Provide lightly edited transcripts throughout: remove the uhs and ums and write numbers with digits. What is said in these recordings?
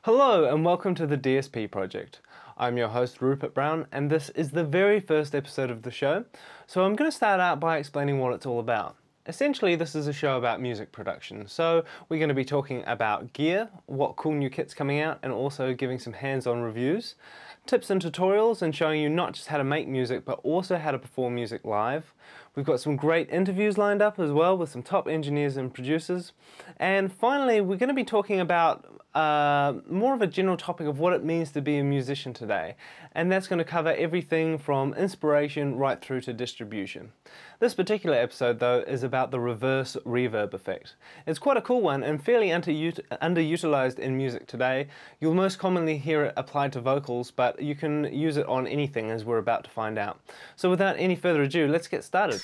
Hello and welcome to the DSP project. I'm your host Rupert Brown and this is the very first episode of the show, so I'm going to start out by explaining what it's all about. Essentially this is a show about music production, so we're going to be talking about gear, what cool new kit's coming out, and also giving some hands-on reviews, tips and tutorials, and showing you not just how to make music but also how to perform music live. We've got some great interviews lined up as well with some top engineers and producers, and finally we're going to be talking about more of a general topic of what it means to be a musician today, and that's going to cover everything from inspiration right through to distribution. This particular episode though is about the reverse reverb effect. It's quite a cool one and fairly underutilized in music today. You'll most commonly hear it applied to vocals, but you can use it on anything, as we're about to find out. So without any further ado, let's get started.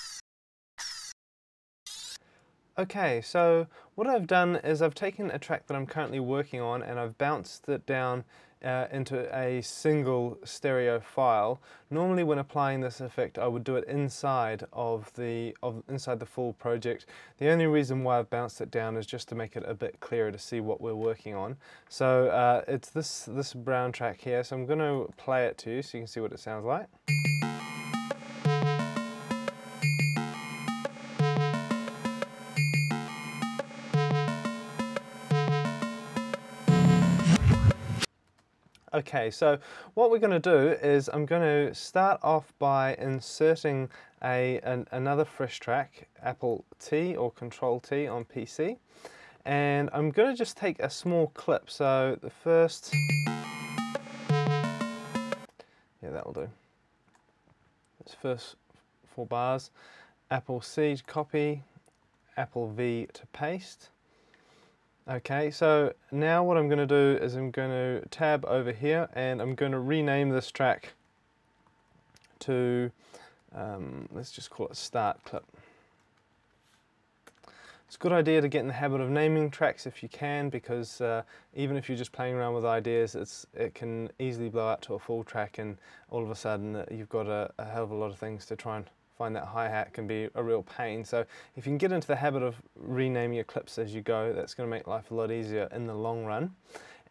Okay, so what I've done is I've taken a track that I'm currently working on and I've bounced it down into a single stereo file. Normally when applying this effect I would do it inside the full project. The only reason why I've bounced it down is just to make it a bit clearer to see what we're working on. So it's this brown track here, so I'm going to play it to you so you can see what it sounds like. Okay, so what we're going to do is I'm going to start off by inserting another fresh track, Apple T or Control T on PC, and I'm going to just take a small clip. So the first, that'll do. This first 4 bars, Apple C to copy, Apple V to paste. Okay, so now what I'm going to do is I'm going to tab over here and I'm going to rename this track to, let's just call it Start Clip. It's a good idea to get in the habit of naming tracks if you can, because even if you're just playing around with ideas, it can easily blow out to a full track and all of a sudden you've got a hell of a lot of things to try and find. That hi-hat can be a real pain. So if you can get into the habit of renaming your clips as you go, that's going to make life a lot easier in the long run.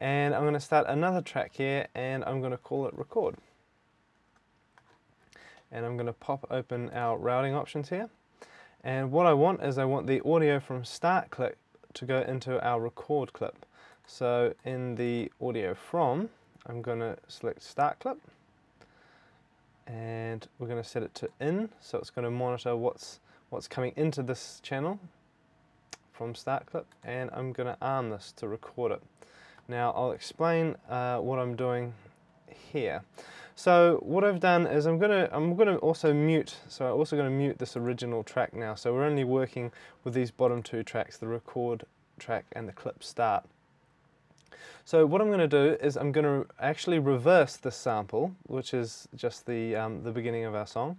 And I'm going to start another track here and I'm going to call it Record. And I'm going to pop open our routing options here. And what I want is I want the audio from Start Clip to go into our Record clip. So in the audio from, I'm going to select Start Clip. And we're going to set it to in, so it's going to monitor what's coming into this channel from Start Clip, and I'm going to arm this to record it. Now I'll explain what I'm doing here. So what I've done is I'm going to also mute. So I'm also going to mute this original track now. So we're only working with these bottom 2 tracks, the record track and the clip start. So what I'm going to do is I'm going to actually reverse this sample, which is just the beginning of our song.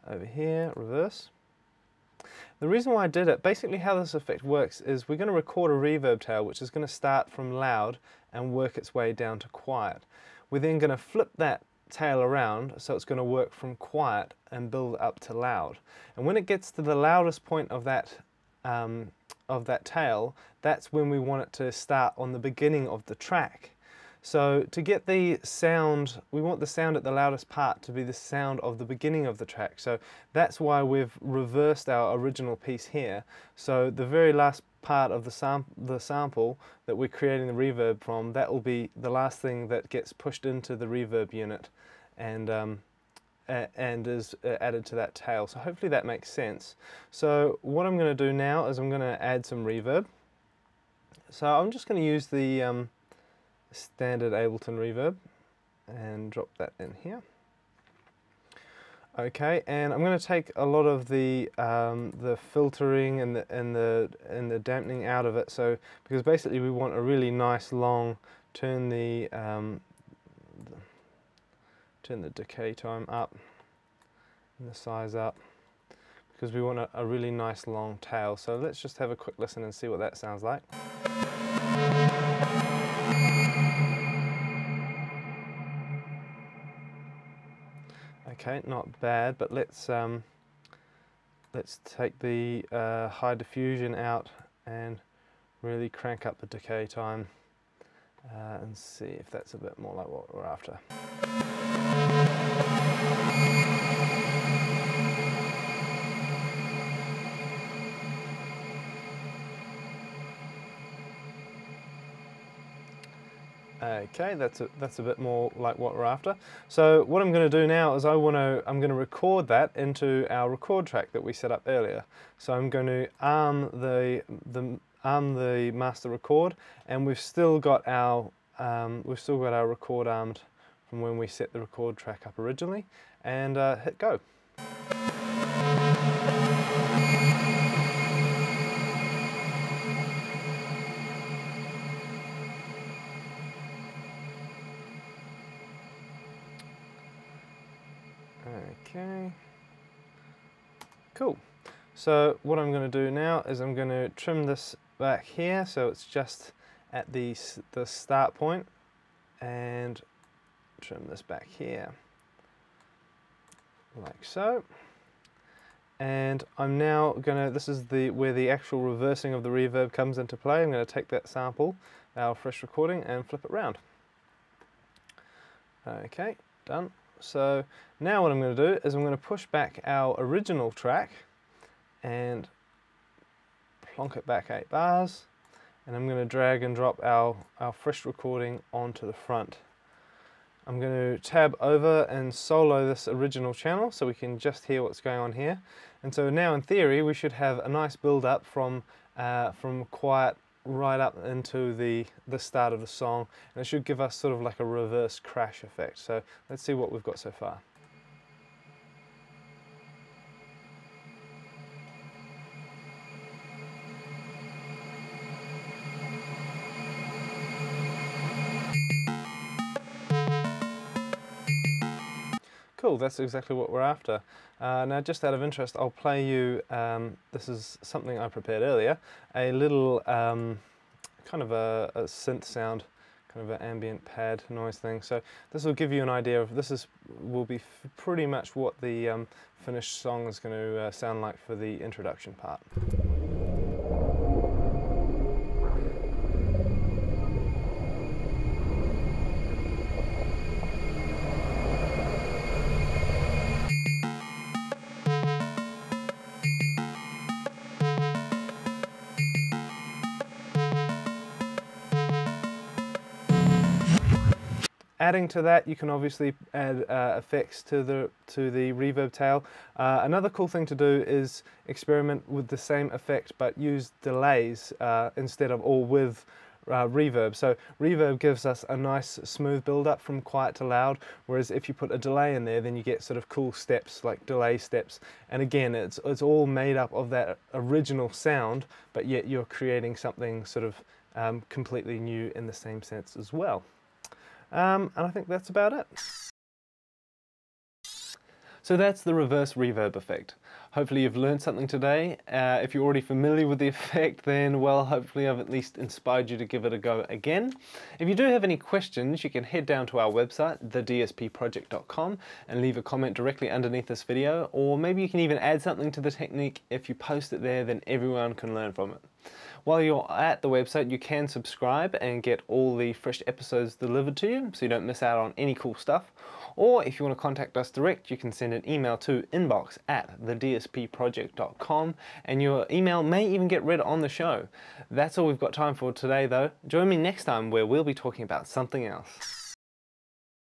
Over here, reverse. The reason why I did it, basically how this effect works is we're going to record a reverb tail which is going to start from loud and work its way down to quiet. We're then going to flip that tail around so it's going to work from quiet and build up to loud. And when it gets to the loudest point of that tail, that's when we want it to start on the beginning of the track. So to get the sound, we want the sound at the loudest part to be the sound of the beginning of the track. So that's why we've reversed our original piece here. So the very last part of the sample that we're creating the reverb from, that will be the last thing that gets pushed into the reverb unit and is added to that tail. So hopefully that makes sense. So what I'm going to do now is I'm going to add some reverb. So I'm just going to use the standard Ableton Reverb and drop that in here. Okay, and I'm going to take a lot of the filtering and the dampening out of it. So because basically we want a really nice long, turn the decay time up and the size up, because we want a really nice long tail. So let's just have a quick listen and see what that sounds like. Okay, not bad, but let's take the high diffusion out and really crank up the decay time and see if that's a bit more like what we're after. Okay, that's a bit more like what we're after. So what I'm going to do now is I'm going to record that into our record track that we set up earlier. So I'm going to arm the master record, and we've still got our record armed from when we set the record track up originally, and hit go. Okay, cool. So what I'm going to do now is I'm going to trim this back here so it's just at the start point, and trim this back here like so. And I'm now going to, this is where the actual reversing of the reverb comes into play. I'm going to take that sample, our fresh recording, and flip it round. Okay, done. So now what I'm going to do is I'm going to push back our original track and plonk it back 8 bars, and I'm going to drag and drop our fresh recording onto the front. I'm going to tab over and solo this original channel so we can just hear what's going on here. And so now in theory we should have a nice build up from quiet right up into the start of the song, and it should give us sort of like a reverse crash effect. So let's see what we've got so far. Cool, that's exactly what we're after. Now just out of interest, I'll play you, this is something I prepared earlier, a little kind of a synth sound, kind of an ambient pad noise thing. So this will give you an idea of, will be pretty much what the finished song is going to sound like for the introduction part. Adding to that, you can obviously add effects to the reverb tail. Another cool thing to do is experiment with the same effect but use delays instead of all with reverb. So reverb gives us a nice smooth build up from quiet to loud, whereas if you put a delay in there, then you get sort of cool steps like delay steps. And again, it's all made up of that original sound, but yet you're creating something sort of completely new in the same sense as well. And I think that's about it. So that's the reverse reverb effect. Hopefully you've learned something today. If you're already familiar with the effect, then well, hopefully I've at least inspired you to give it a go again. If you do have any questions, you can head down to our website, theDSPproject.com, and leave a comment directly underneath this video, or maybe you can even add something to the technique. If you post it there, then everyone can learn from it. While you're at the website, you can subscribe and get all the fresh episodes delivered to you so you don't miss out on any cool stuff. Or if you want to contact us direct, you can send an email to inbox@theDSPproject.com, and your email may even get read on the show. That's all we've got time for today though. Join me next time where we'll be talking about something else.